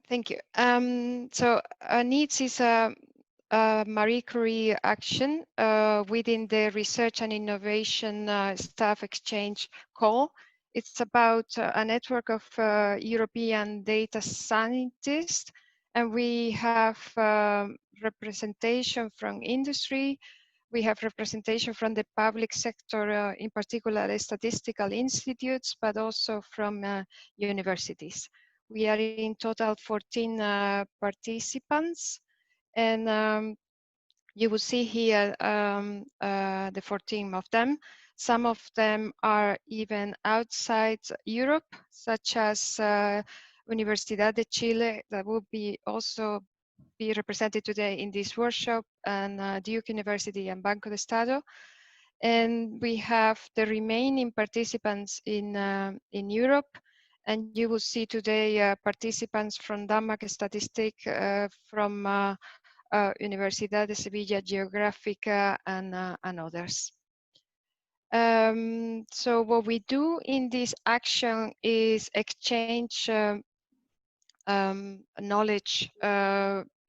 Thank you. So NeEDS is a Marie Curie action within the Research and Innovation Staff Exchange call. It's about a network of European data scientists, and we have representation from industry. We have representation from the public sector, in particular the statistical institutes, but also from universities. We are in total 14 participants, and you will see here the 14 of them. Some of them are even outside Europe, such as Universidad de Chile, that will be also be represented today in this workshop, and Duke University and Banco de Estado. And we have the remaining participants in Europe. And you will see today participants from Denmark Statistic, from Universidad de Sevilla Geográfica, and others. So what we do in this action is exchange knowledge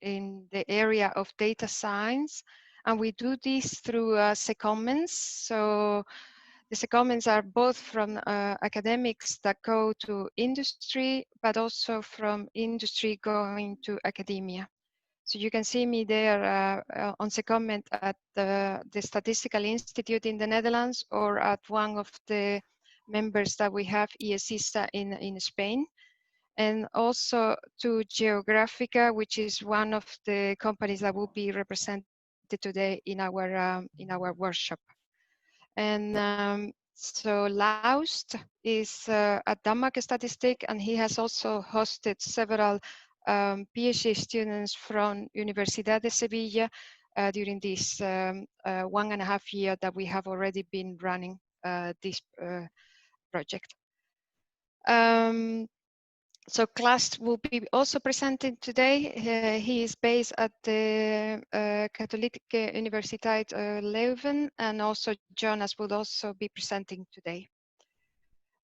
in the area of data science, and we do this through secondments. So the secondments are both from academics that go to industry, but also from industry going to academia. So you can see me there on secondment at the Statistical Institute in the Netherlands, or at one of the members that we have, ESISA in Spain, and also to Geographica, which is one of the companies that will be represented today in our workshop. And so Laust is at Denmark Statistic, and he has also hosted several PhD students from Universidad de Sevilla during this 1.5 years that we have already been running this project. So Klaas will be also presenting today. He is based at the Katholieke Universiteit Leuven, and also Jonas will also be presenting today.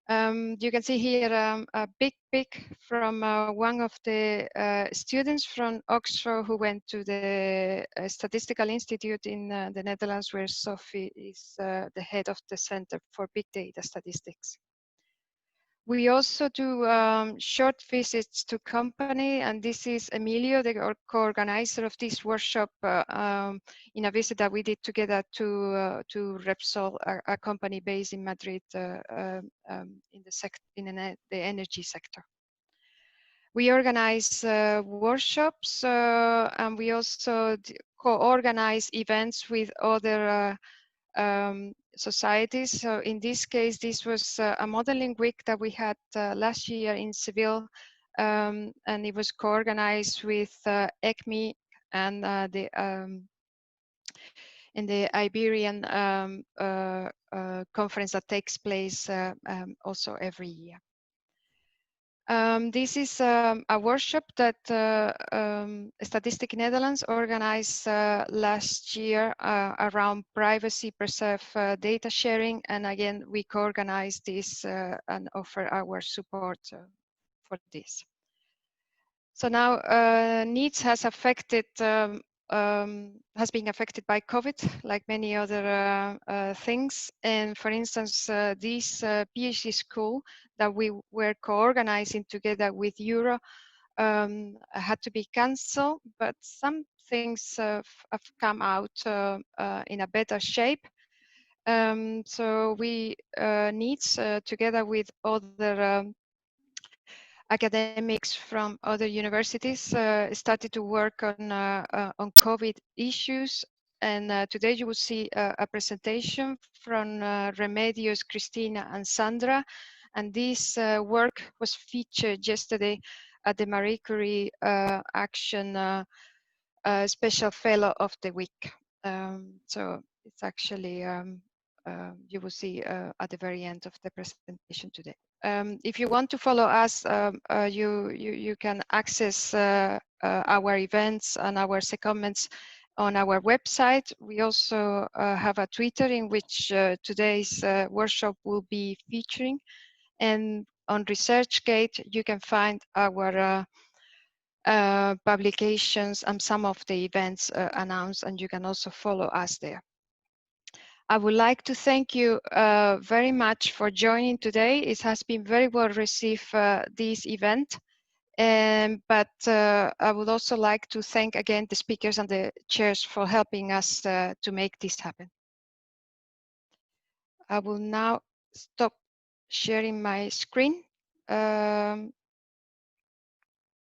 You can see here a big pic from one of the students from Oxford who went to the Statistical Institute in the Netherlands, where Sophie is the head of the Center for Big Data Statistics. We also do short visits to company, and this is Emilio, the co-organizer of this workshop, in a visit that we did together to Repsol, a company based in Madrid in the energy sector. We organize workshops, and we also co-organize events with other societies. So in this case, this was a modeling week that we had last year in Seville, and it was co-organized with ECMI and in the Iberian conference that takes place also every year. This is a workshop that Statistic Netherlands organized last year around privacy preserve data sharing, and again we co-organize this and offer our support for this. So now NeEDS has been affected by COVID, like many other things. And for instance, this PhD school that we were co-organizing together with Euro had to be cancelled, but some things have come out in a better shape. So we NeEDS, together with other academics from other universities, started to work on COVID issues. And today you will see a presentation from Remedios, Cristina, and Sandra. And this work was featured yesterday at the Marie Curie Action Special Fellow of the Week. So it's actually, you will see at the very end of the presentation today. If you want to follow us, you can access our events and our secondments on our website. We also have a Twitter in which today's workshop will be featuring. And on ResearchGate, you can find our publications and some of the events announced, and you can also follow us there. I would like to thank you very much for joining today. It has been very well received, this event. But I would also like to thank again the speakers and the chairs for helping us to make this happen. I will now stop sharing my screen.